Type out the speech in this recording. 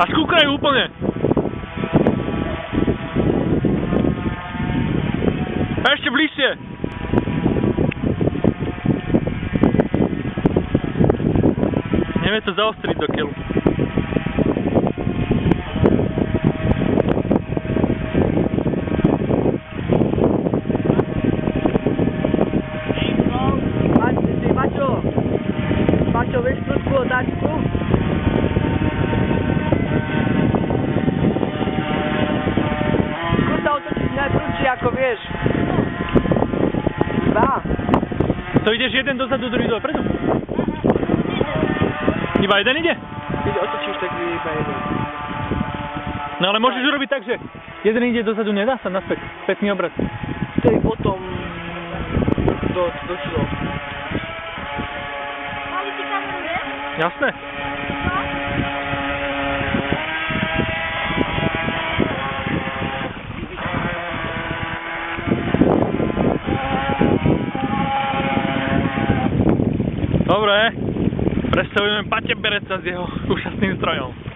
A skúkajú úplne. Ešte bližšie. Nevie to zaostriť do keľu. Maťo, vieš trošku otáčku? Skús sa otočiť najprúčšie, ako vieš. Iba. To ideš jeden dozadu, druhý dopredu? Iba jeden ide? Keď otočíš, tak iba jeden. No ale môžeš urobiť tak, že jeden ide dozadu, nedá sa naspäť. Spätný obrat. To je potom došlo. Jasné. Dobre. Predstavujeme Paťa Bereca s jeho úžasným strojom.